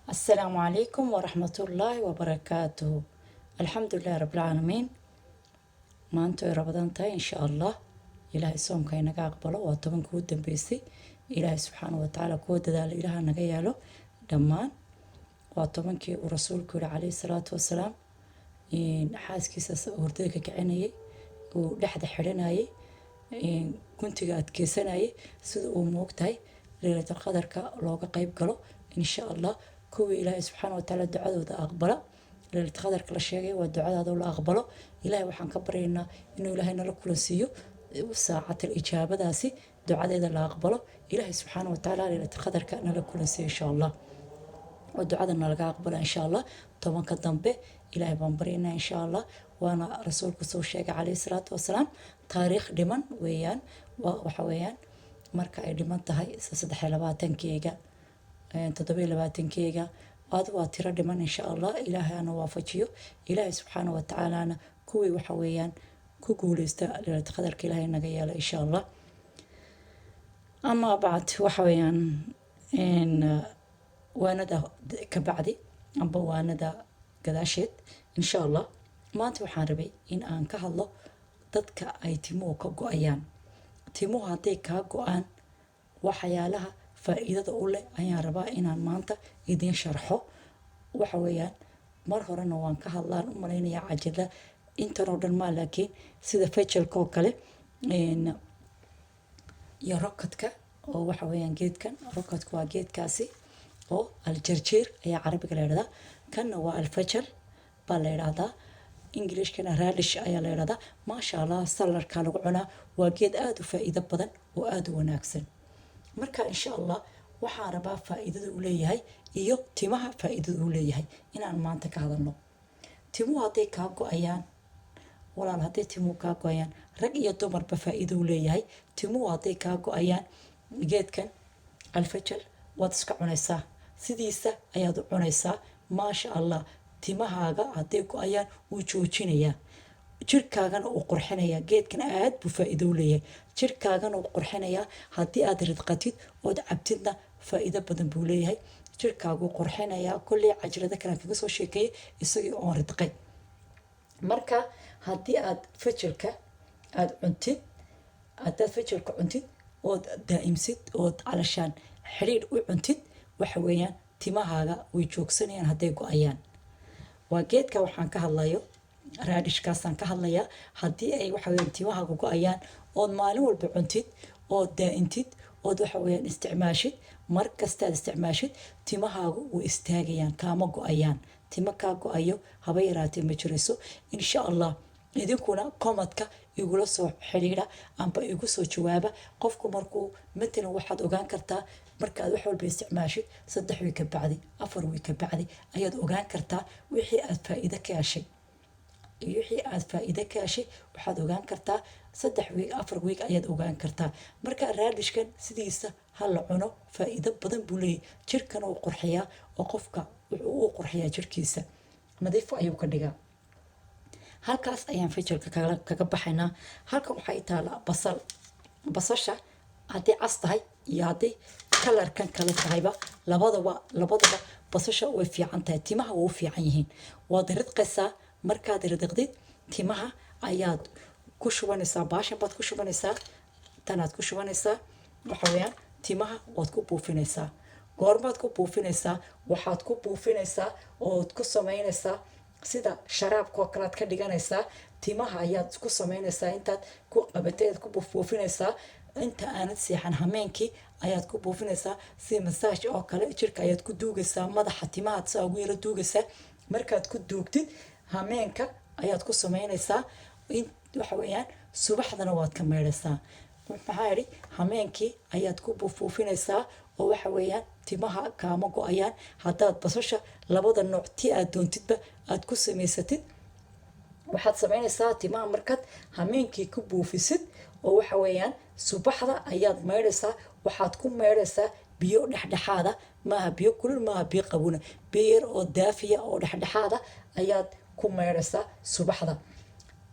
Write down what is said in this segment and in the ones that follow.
السلام عليكم ورحمة الله وبركاته. الحمد لله رب العالمين. ما أنتو رمضان تاي إن شاء الله إلهي صوم كاي نقا أقبله وطبن كود دنبيسي إلهي سبحانه وتعالى كود دال إله نقا يالو دمان وطبن كي ورسولك عليه الصلاة والسلام إن حاس كيساس ورديك كعناي ولحد حرناي إن كنت قاعد كيسناي سيد موقتاي ليلة القدر كا لوغا قيب قلو إن شاء الله كوي إلهي سبحانه وتعالى الدعاء وذا أقبله ليلة القدر كلا شيء والدعاء هذا ولا أقبله إلهي وحن كبرينا إنه إلهي نركل سيو ساعة الإجابة داسي دعاء هذا لا أقبله إلهي سبحانه وتعالى ليلة القدر كأن نركل سيو إن شاء الله ودعاء نلقى أقبله إن شاء الله طبعا كذنبه إلهي بنبرينا إن شاء الله وأنا رسولك سو شيء عليه الصلاة والسلام تاريخ دمن ويان وحويان marka ay dhiman tahay 23 27 aad waa tiro dhiman insha Allah ilaahay ana waafajiyo ilaahay subhanahu wa ta'ala kuwii waxa weeyaan ku guuleysta leeyahay qadarka ilaahay naga yeelo insha Allah ama baad waxa weeyaan in waanada ka bacdi amba waanada gadaasheed insha Allah maanta waxaan rabay in aan ka hadlo dadka ay timuhu ka go'ayaan timuhu hadday kaa go'aan waxyaalaha faa'iidada u leh ayaan rabaa inaan maanta idin sharxo waxa weeyaan mar horena waan ka hadlaan u maleynayaa cajada intan oo dhan ma laakiin sida facialka oo kale iyo rokadka oo waxa weeyaan geedkan rokadku waa geedkaasi oo aljarjiir ayaa carabiga la yiraahdaa kanna waa alfacial baa la yiraahdaa ingiriishkana radish ayaa la yiraahdaa maasha Allah salarka lagu cunaa waa geed aad u faa'iido badan oo aad u wanaagsan marka insha Allah waxaan rabaa faa'iidada uu leeyahay iyo timaha faa'iidada uu leeyahay inaan maanta ka hadalno timuhu hadday ka go'ayaan walaal hadday timuhu ka go'ayaan rag iyo dumarba faa'iido uu leeyahay timuhu hadday ka go'ayaan geedkan alfajal waad iska cunaysaa sidiisa ayaad u cunaysaa maasha Allah timahaaga hadday go'ayaan wuu joojinayaa jirkaagana uu qurxinayaa geedkan aad buu faa'iido u leeyahay jirkaagana uu qurxinayaa haddii aad ridqatid ood cabtidna faa'iido badan buu leeyahay jirkaagu qurxinayaa kulli cajrada kale kaga soo sheekeeyay isagii oo ridqay marka haddii aad fajalka aad cuntid haddaad fajalka cuntid ood daa'imsid ood calashaan xiriir u cuntid waxa weeyaan timahaaga way joogsanayaan hadday go'ayaan waa geedka waxaan ka hadlayo raadishkaasaan ka hadlayaa haddii ay waxa weeyaan timahaaga go'ayaan ood maalin walba cuntid ood daa'intid ood waxa weeyaan isticmaashid mar kasta aad isticmaashid timahaagu way istaagayaan kaama go'ayaan timo kaa go'ayo haba yaraatee ma jirayso insha Allah idinkuna komadka igula soo xiriira amba igu soo jawaaba qofku markuu matalan waxaad ogaan kartaa markaad wax walba isticmaashid 3 wiig ka bacdi 4 wiig ka bacdi ayaad ogaan kartaa wixii aad faa'iido ka heshay wixii aad faa'iido ka heshay waxaad ogaan kartaa 3 wiig 4 wiig ayaad ogaan kartaa marka raadishkan sidiisa hal cuno faa'iido badan buu leeyahay jirkana uu qurxiyaa oo qofka uu qurxiyaa jirkiisa nadiif ayuu ka dhigaa halkaas ayaan fajalka kaga baxaynaa halkan waxay taala basasha haddii cas tahay iyo haddii kalarkan kale tahayba labadaba basasha way fiican tahay timaha way fiican yihiin waad ridqaysaa markaad ridqdid timaha ayaad ku shubanaysaa baashan baad ku shubanaysaa tanaad ku shubanaysaa waxa weeyaan timaha waad ku buufinaysaa goormaad ku buufinaysaa waxaad ku buufinaysaa ood ku samaynaysaa sida sharaabka kale aad ka dhiganaysaa timaha ayaad ku samaynaysaa intaad ku qabateed ku buufinaysaa inta aanad seexan hameenkii ayaad ku buufinaysaa si massage oo kale jirka ayaad ku duugaysaa madaxa timaha saa ugu yara duugaysaa markaad ku duugtid hameenka ayaad ku samaynaysaa waxa weeyaan subaxdana waad ka meedhaysaa maxaa yiri hameenkii ayaad ku buufinaysaa oo waxa weeyaan timaha kaama go'ayaan haddaad basasha labada nooc tii aad doontidba aad ku samaysatid waxaad samaynaysaa timaha markaad hameenkii ku buufisid oo waxa weeyaan subaxda ayaad meedhaysaa waxaad ku meedhaysaa biyo dhexdhexaada maaha biyo kulul maaha biyo qabuna biyo yar oo daafiya oo dhexdhexaada ayaad ku meedhaysaa subaxda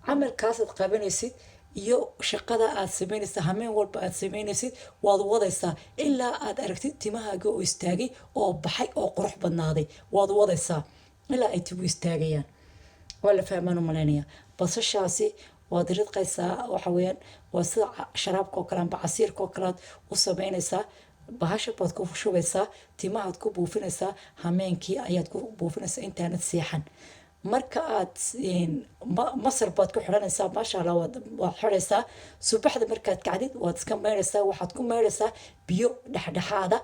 camalkaasaad qabanaysid iyo shaqada aad samaynaysa hameen walba aad samaynaysid waad wadaysaa ilaa aad aragtid timahaaga oo istaagay oo baxay oo qurux badnaaday waad wadaysaa ilaa ay tigu istaagayaan waa la fahmaan u malaynaya basashaasi waad ridqaysaa waxa weeyaan waa sida sharaabka oo kale amba casiirka oo kale u samaynaysaa bahasha baad ku shubaysaa timahaad ku buufinaysaa hameenkii ayaad ku buufinaysaa intaanad seexan marka aad masar baad ku xidhanaysaa maasha allah waad xidhaysaa subaxda markaad kacdid waad iska maydhaysaa waxaad ku maydhaysaa biyo dhexdhexaada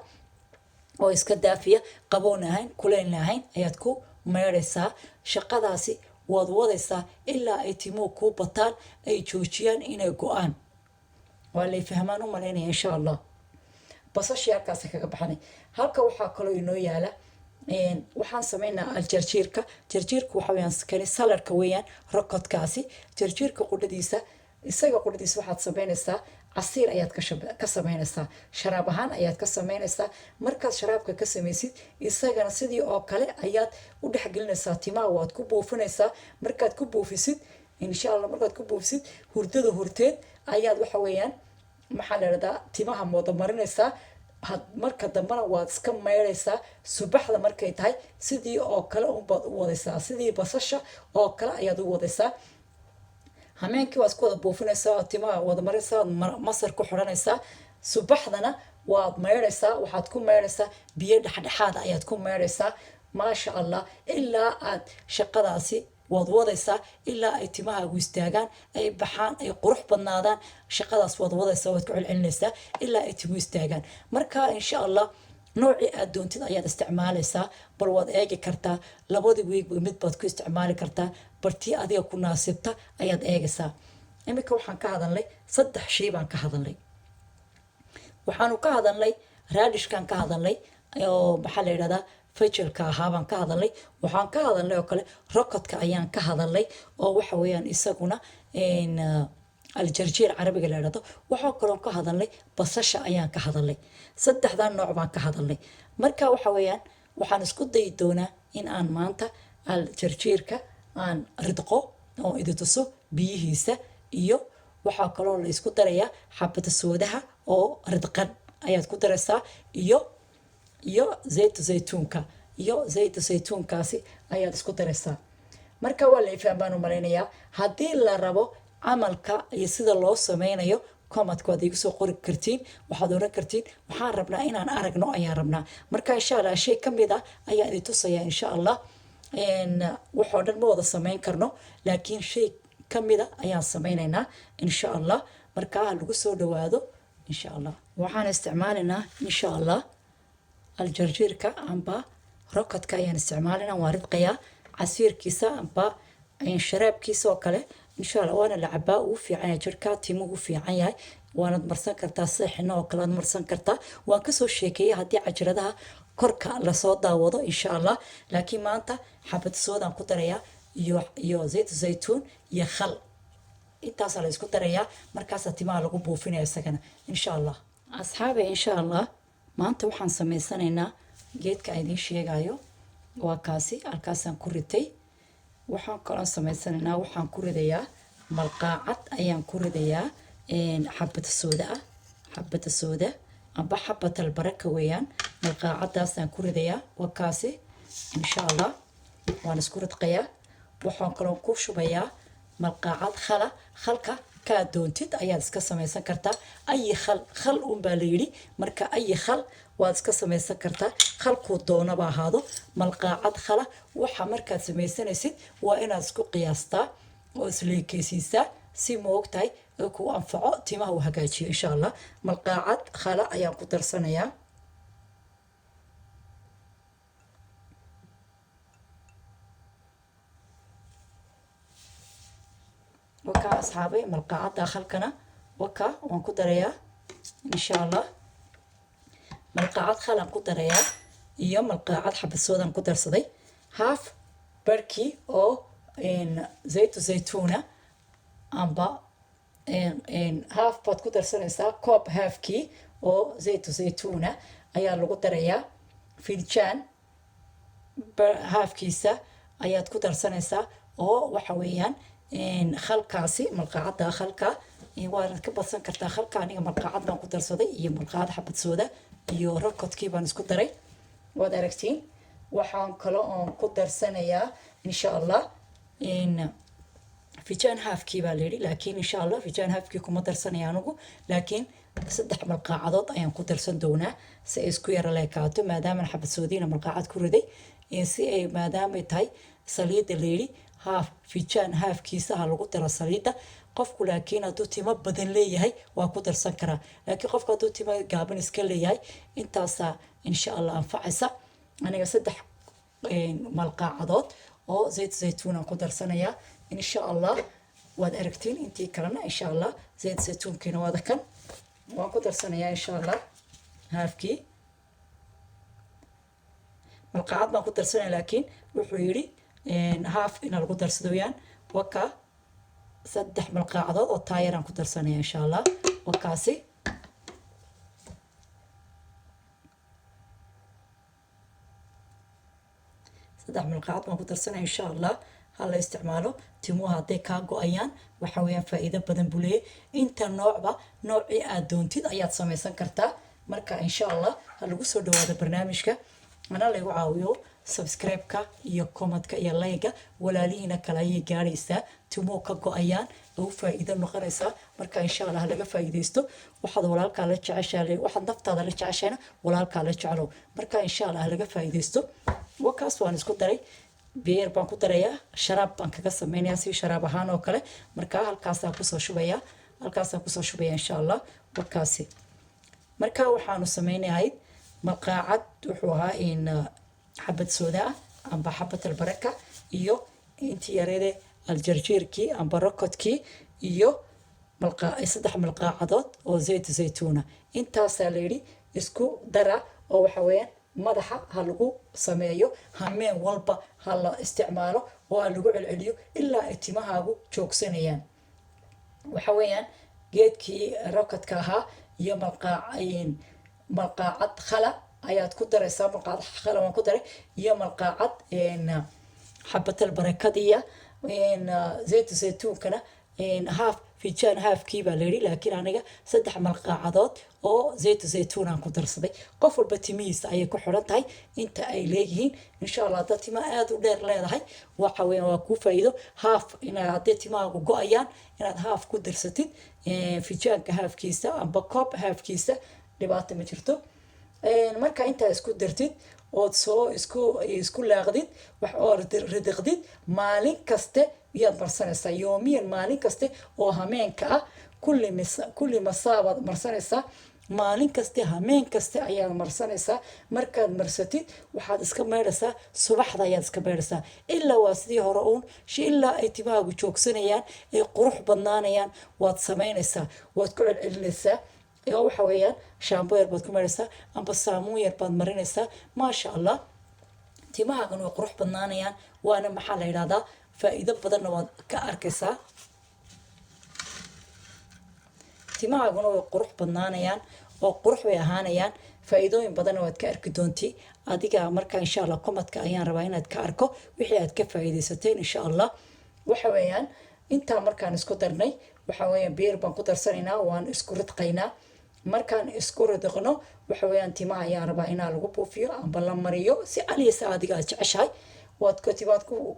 oo iska daafiya qaboon ahayn kuleyn ahayn ayaad ku maydhaysaa shaqadaasi waad wadaysaa ilaa ay timuhu kuu bataan ay joojiyaan inay go-aan waa lay fahmaan u malaynaya insha allah basashii halkaasi kaga baxnay halka waxaa kaloo inoo yaala waxaan samaynaa aljarjiirka jarjiirka waxa weyaan kani saladka weeyaan rokodkaasi jarjiirka qudhadiisa isaga qudhadiisa waxaad samaynaysaa casiir ayaad ka samaynaysaa sharaab ahaan ayaad ka samaynaysaa markaad sharaabka ka samaysid isagana sidii oo kale ayaad u dhexgelinaysaa timaha waad ku buufinaysaa markaad ku buufisid insha allah markaad ku buufisid hurdada horteed ayaad waxa weeyaan maxaa la yidhahdaa timaha mooda marinaysaa marka dambena waad iska maydhaysaa subaxda markay tahay sidii oo kale unbaad u wadaysaa sidii basasha oo kale ayaad u wadaysaa hameenkii waad isku wada buufinaysaa timaha wada marinaysaa masar ku xidhanaysaa subaxdana waad maydhaysaa waxaad ku maydhaysaa biyo dhexdhexaada ayaad ku maydhaysaa maasha allah ilaa aad shaqadaasi waad wadaysaa ilaa ay timahaagu istaagaan ay baxaan ay qurux badnaadaan shaqadaas waad wadaysaa waad ku celcelinaysaa ilaa ay timu istaagaan marka insha allah noocii aad doontid ayaad isticmaalaysaa bal waad eegi kartaa labadii wiigba mid baad ku isticmaali kartaa bartii adiga ku naasibta ayaad eegaysaa iminka waxaan ka hadalnay 3 shay baan ka hadalnay waxaanu ka hadalnay raadishkan ka hadalnay oo maxaa la yidhahdaa fajalka ahaa baan ka hadalnay waxaan ka hadalnay oo kale rokodka ayaan ka hadalnay oo waxa weeyaan isaguna aljarjiir carabiga la yidhahdo waxaa kaloo ka hadalnay basasha ayaan ka hadalnay 3 nooc baan ka hadalnay marka waxa weeyaan waxaan isku dayi doonaa in aan maanta aljarjiirka aan ridqo oo idituso biyihiisa iyo waxaa kaloo la isku darayaa xabada soodaha oo ridqan ayaad ku daraysaa iyo zaytuunka iyo zaytuunkaasi ayaad isku daraysaa marka waa la ifahmaan u malaynayaa haddii la rabo camalka iyo sida loo sameynayo komadka waad igu soo qori kartiin waxaad oran kartiin waxaan rabnaa inaan aragno ayaan rabnaa marka insha allah shay ka mid ah ayaa idin tusaya insha allah waxoo dhan ma wada sameyn karno laakiin shay ka mid ah ayaan sameynaynaa insha allah markaa lagu soo dhawaado insha allah waxaan isticmaalaynaa insha allah aljarjiirka amba rokodka ayaan isticmaalinaa waan ridqayaa casiirkiisa amba sharaabkiisa oo kale insha allah waana la cabaa ugu fiican yahay jirka timuhu fiican yahay waanad marsan kartaa seexina oo kale aad marsan kartaa waan kasoo sheekeeyay haddii cajiradaha korka lasoo daawado insha allah laakiin maanta xabad soodaan ku darayaa iyo zaytuun iyo khal intaasaa la isku darayaa markaasaa timaha lagu buufinaya isagana insha allah asxaabe insha allah maanta waxaan samaysanaynaa geedka aan idiin sheegayo waa kaasi halkaasaan ku ritay waxaan kaloo samaysanaynaa waxaan ku ridayaa malqaacad ayaan ku ridayaa xabada sooda amba xabatal baraka weeyaan malqaacadaasaan ku ridayaa waa kaasi insha allah waan isku ridqayaa waxaan kaloo ku shubayaa malqaacad khalka kaa doontid ayaad iska samaysan kartaa ayi khal unbaa la yidhi marka ayi khal waad iska samaysan kartaa khalkuu doonaba ahaado malqaacad khala waxa markaad samaysanaysid waa inaad isku qiyaastaa oo isleekeysiisaa si moogtahay ee kuu anfaco timaha uu hagaajiyo insha allah malqaacad khala ayaan ku darsanayaa وكا أصحابي ملقاعد داخلكنا وكا وانكو دريا إن شاء الله ملقاعد خلان كو دريا يوم ملقاعد حب السودان كو درصدي هاف بركي أو إن زيتونة أمبا إن هاف بات كو درصنيسا كوب هاف كي أو زيتونة أيا لغو دريا فيلجان هاف كيسا أيا كو درصنيسا أو وحويان خلكاسي ملقاعدة خلكا waad ka badsan kartaa halka aniga malqacad baan ku darsaday iyo malqacad xabad sooda iyo rokodkii baan isku daray waad aragtiin waxaan kale oo ku darsanayaa insha Allah فيجان هاف كي باليري لكن إن شاء الله فيجان هاف كي كم درسنا يانوجو لكن صدق ملقاعات أيام كدرسن دونا سيسكوير لايكاتو ما دام نحب السعوديين ملقاعات كردي إنسي ما دام تاي صليد الليلي هاف فيجان هاف كي سهل قدر الصليدة قف لكن أدوتي ما بدن لي هاي وأقدر سكرة لكن قف أدوتي ما جابن سكال لي هاي أنت أصلا إن شاء الله أنفعسا أنا صدق ملقاعات أو زيت زيتون أقدر سنة إن شاء الله واد أركتين إنتي كلنا إن شاء الله زيت زيتون كنا وذا كان وأقدر سنة إن شاء الله هافكي ملقاعات ما أقدر سنة لكن وحيري هاف إن القدر سدويان وكا صدح ملقاعات أو طاير أقدر سنة إن شاء الله وكاسي صدح ملقاعات ما أقدر سنة إن شاء الله هلا استعماله تموها هذي كاغو أيان وحويان فائدة بدن بوليه انت نوعي أدونتيد أيات سميسان كرتا مركا إن شاء الله هلا قصو دو هذا برنامجك أنا اللي وعاويو سبسكرايبكا إيا كومنتكا إيا لايكا ولا لينا كلاي جاريسا تمو كاغو أيان أو فائدة نقريسا مركا إن شاء الله هلا فائديستو وحد ولالكا لجعشالي وحد نفتا لجعشانا ولالكا لجعلو مركا إن شاء الله هلا فائديستو وكاس وان اسكو داري beer baan ku darayaa sharaab baan kaga sameeyaa si sharaab ahaan oo kale marka halkaas aan ku soo shubaya insha Allah wakaasi marka waxaanu sameeyay malqaacad wuxuu ahaa in xabad sooda amba xabad albaraka iyo intii yareede aljarjiirki amba rokodki iyo saddex malqaacadood oo zeyt zaytuuna intaas la yiri isku dara oo waxa weeyaan madaxa ha lagu sameeyo hameen walba ha la isticmaalo oo lagu celceliyo ilaa ay timahaagu joogsanayaan waxa weeyaan geedkii rokodka ahaa iyo malqaacad khala ayaad ku daraysaa malqaacad khala waan ku daray iyo malqaacad xabatal barakadiya zeyt zaytuunkana haaf فيجان هاف كيبا ليري لكن أنا صدح ملقاعدات أو زيت زيتون عن كدر صدي قفل بتميز أي كحرات هاي أنت أي ليهين إن شاء الله دتي ما أدو دير لا هاي وحوي وكوفة إيدو هاف إن عدتي ما جو أيان إن هاف كدر ستين فيجان كهاف كيسة أم بكوب هاف كيسة لبعض مترتو marka inta isku dartid oo soo isku laaqdid wax oo ridqdid maalin kaste yaad marsanaysaa yoomiyan maalin kaste oo hameenka ah kulli masaabad marsanaysaa maalin kaste hameen kaste ayaad marsanaysaa markaad marsatid waxaad iska meedhaysaa subaxda ayaad iska meedhaysaa ilaa waa sidii hore uun ilaa ay timahaagu joogsanayaan ay qurux badnaanayaan waad samaynaysaa waad ku celcelinaysaa waxa weeyaan shaambo yar baad ku maraysaa amba saamuun yar baad marinaysaa maasha Allah timahaagan way qurux badnaanayaan waana maxaa la yiraahdaa faa'iido badanna waad ka arkaysaa timahaagan way qurux badnaanayaan oo qurux way ahaanayaan faa'iidooyin badanna waad ka arki doontii adiga marka insha Allah komadka ayaan rabaa inaad ka arko wixii aad ka faa'iideysateen insha Allah waxa weeyaan inta markaan isku darnay waxa weeyaan beer baan ku darsanaynaa waan isku ridqaynaa markaan isku ridqno waxa weeyaan timaha ayaan rabaa inaan lagu buufiyo amba la mariyo si aliyasa adiga aad jeceshahay waad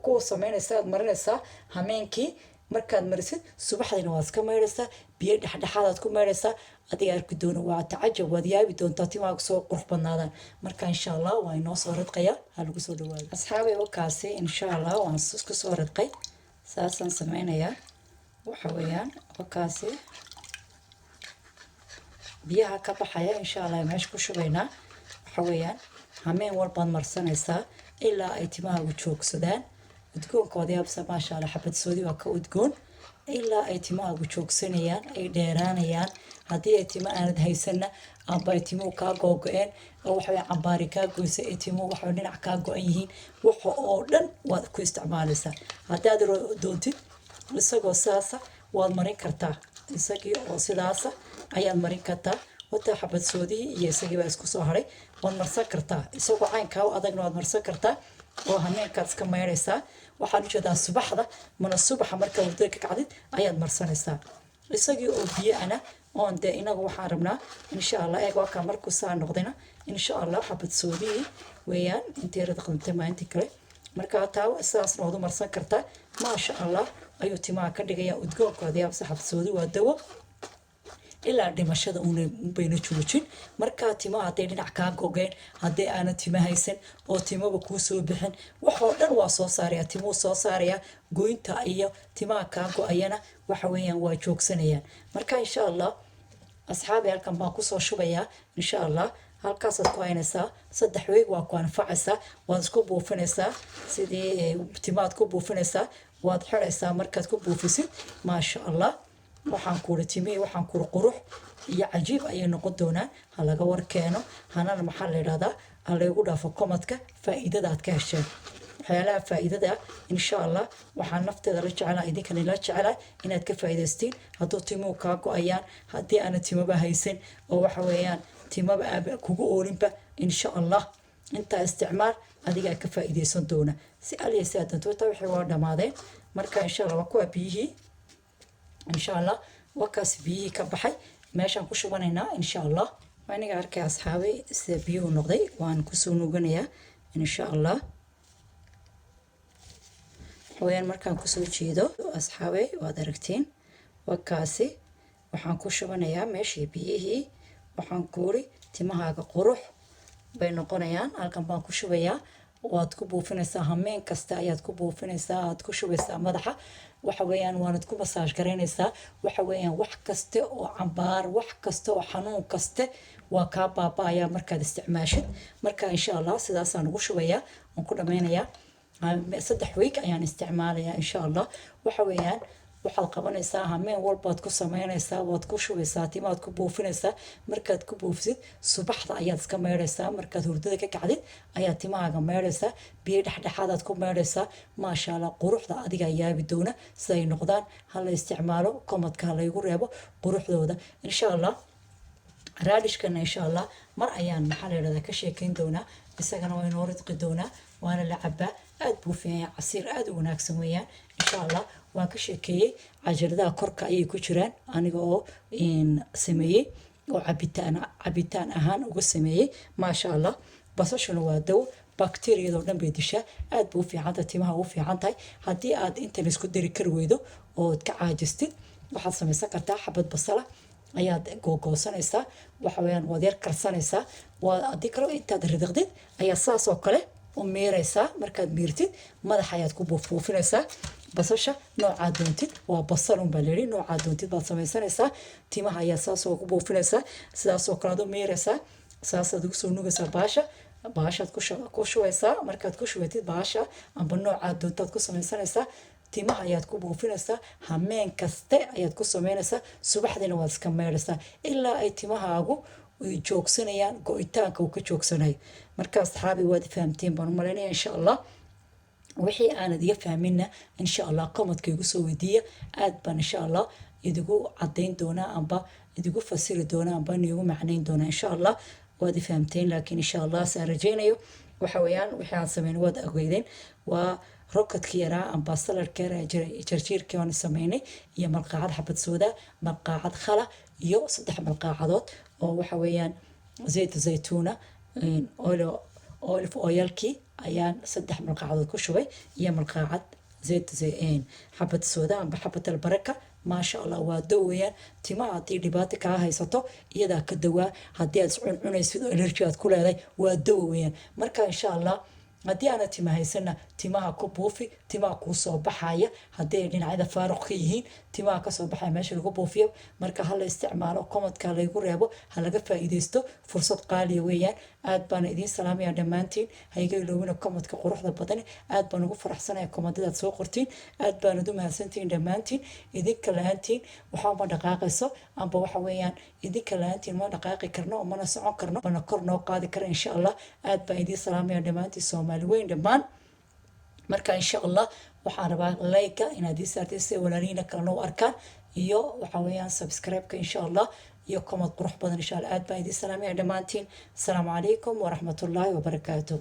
ku samaynaysaa aad marinaysaa hameenkii markaad marisid subaxdiina waad iska maydhaysaa biyo dhexdhexaadaad ku maydhaysaa adiga arki doona waa tacajab waad yaabi doontaa timahaagu soo qurux badnaadaan marka insha Allah waa inoo soo ridqayaa ha lagu soo dhawaado asxaabi wakaasi insha Allah waan isku soo ridqay saasan samaynayaa waxa weeyaan wakaasi biyaha ka baxaya insha Allah meesh ku shubaynaa waxa weeyaan hameen walbaad marsanaysaa ilaa ay timahaagu joogsadaan udgoonkoodi habsa maasha Allah xabad soodi waa ka udgoon ilaa ay timahaagu joogsanayaan ay dheeraanayaan haddii ay timo aanad haysanna amba ay timuhu kaa googo-een oo waxa weeyaan cambaari kaa goysa ay timuhu waxa dhinac kaa go-an yihiin waxa oo dhan waad ku isticmaalaysaa haddaad doontid isagoo saasa waad marin kartaa isagii oo sidaasa ayaad marin kartaa wata xabad soodii iyo isagii baa isku soo haray waad marsan kartaa isagoo caynkaa u adagna waad marsan kartaa oo hameenkaad iska maydhaysaa waxaan u jeedaa subaxda mana subaxa markaa hurdada ka kacdid ayaad marsanaysaa isagii oo biyo ana oon dee inagu waxaan rabnaa insha allah eeg waa kaa markuu saa noqdayna insha allah xabad soodihii weeyaan intii yarada qadantay maalintii kale markaa taa sidaasna waad u marsan kartaa maasha allah ayuu timaha ka dhigayaa udgoonkoodii abse xabad soodi waa dawo ilaa dhimashada bayna joojin markaa timaha hadday dhinac kaa gogeen haddii aana tima haysan oo timaba kuu soo bixin waxoo dhan waa soo saaraya timuu soo saaraya goynta iyo timaha kaa go-ayana waxa weeyaan waa joogsanayaan marka insha allah asxaabi halkan baan kusoo shubayaa insha allah halkaasaad ku haynaysaa 3 weeg waa ku anfacaysaa waad isku buufinaysaa sidii timaad ku buufinaysaa waad xiraysaa markaad ku buufisid maasha allah waxaan kuuri timihii waxaan kuuri qurux iyo cajiib ayay noqon doonaan ha laga warkeeno hanana maxaa la yidhahdaa ha laygu dhaafo komadka faa'iidada aad ka hesheen waxyaalaha faa'iidada insha allah waxaan nafteeda la jecelaa idinkana la jecelaa inaad ka faa'iidaystiin hadduu timuhu kaa go-ayaan haddii aana timaba haysan oo waxa weeyaan timaba kugu oolinba insha allah intaa isticmaal adigaa ka faa'iidaysan doona si aliya si aadanto taa wixii waa dhammaadeen marka insha allah waa kuwa biyihii insha allah wakaas biyihii ka baxay meeshaan ku shubanaynaa insha allah aniga arkay asxaabay sida biyuhu noqday waan kusoo nuuganayaa insha allah waxaweyaan markaan kusoo jeedo asxaabay waad aragtiin wakaasi waxaan ku shubanayaa meeshii biyihii waxaan kuuri timahaaga qurux bay noqonayaan halkan baan ku shubayaa waad ku buufinaysaa hameen kasta ayaad ku buufinaysaa aad ku shubaysaa madaxa waxa weeyaan waanad ku masaaj garaynaysaa waxa weeyaan wax kaste oo cambaar wax kaste oo xanuun kaste waa kaa baaba'ayaa markaad isticmaashid marka insha allah sidaasaan ugu shubayaa waan ku dhammaynayaa 3 week ayaan isticmaalayaa insha allah waxa weeyaan waxaad qabanaysaa hameen walbaad ku samaynaysaa waad ku shubaysaa timaad ku buufinaysaa markaad ku buufisid subaxda ayaad iska meedhaysaa markaad hurdada ka kacdid ayaad timahaaga meedhaysaa biyo dhexdhexaadaad ku meedhaysaa maasha allah quruxda adigaa yaabi doona siday noqdaan ha la isticmaalo komadka ha laygu reebo quruxdooda insha allah raadishkana insha allah mar ayaan maxaa la yidhahdaa ka sheekayn doonaa isagana waa inoo ridqi doonaa waana la cabaa aad buu fiican casiir aad u wanaagsan weeyaan insha allah waan ka sheekeeyey cajaladaha korka ayay ku jiraan aniga oo sameeyey oo cabitaan ahaan uga sameeyey maasha allah basashuna waa dawo bakteeriyadoo dhan bay dishaa aad buu u fiicanta timaha u fiican tahay haddii aad inta laysku dari kari weydo ood ka caajistid waxaad samaysan kartaa xabad basala ayaad googoosanaysaa waxa weeyaan waad yar karsanaysaa waa haddii kale intaad ridiqdid ayaa saas oo kale u miiraysaa markaad miirtid madaxa ayaad ku buufinaysaa basasha noocaa doontid waa basal un baa layidhi noocaa doontid baad samaysanaysaa timaha ayaa saasoo ku buufinaysaa sidaasoo kale aad u miiraysaa saasaad ugu soo nugaysaa baashaad ku shubaysaa markaad ku shubatid baasha amba noocaa doontaad ku samaysanaysaa timaha ayaad ku buufinaysaa hameen kaste ayaad ku samaynaysaa subaxdiina waad iska meedhaysaa ilaa ay timahaagu joogsanayaan go-itaanka uu ka joogsanayo marka asxaabi waad fahamteen baan u malaynaya insha allah wixii aanad iga fahminna insha allah komadka igu soo weydiiya aad baan insha allah idigu cadayn doonaa amba idigu fasiri doonaa amba idigu macnayn doonaa insha allah waad fahamteen laakiin insha allah saan rajaynayo waxa weeyaan wixii aan sameyn waad ogeydeen waa rockadkii yaraa amba saladka yaraa jarjiirkii aan sameynay iyo malqaacad xabad sooda malqaacad khala iyo 3 malqaacadood oo waxa weeyaan zaytuuna olive oilkii ayaan 3 malqaacadood ku shubay iyo malqaacad xabad sooda amba xabad albaraka maasha allah waa dawayaan timaha haddii dhibaato kaa haysato iyadaa ka dawaa haddii aad iscuncunaysid oo energy aad ku leedahay waa dawa weeyaan marka insha allah haddii aana tima haysana timaha ku buufi timaha kuu soo baxaya haddii ay dhinacyada faaruq ka yihiin timaha kasoo baxaya meesha lagu buufiyo marka ha la isticmaalo komadka laygu reebo ha laga faa'iidaysto fursad qaaliya weeyaan aad baan idiin salaamaya dhammaantiin hayga iloobina komadka quruxda badan aad baan ugu faraxsanaya komadadaad soo qortiin aad baanad u mahadsantihiin dhammaantiin idinka la-aantiin waxaa ma dhaqaaqayso amba waxa weeyaan idinka la-aantiin ma dhaqaaqi karno mana socon karno mana kor noo qaadi kara insha allah aad baan idiin salaamaya dhammaantiin soomaali weyn dhammaan marka insha allah waxaan rabaa like inaad ii saartay si walaalihiina kalena u arkaan iyo waxa weeyaan subscribe-ka insha allah iyo comment qurux badan insha allah aad baan idiin salaamaya dhammaantiin asalaamu calaykum waraxmatullaahi wabarakaatuh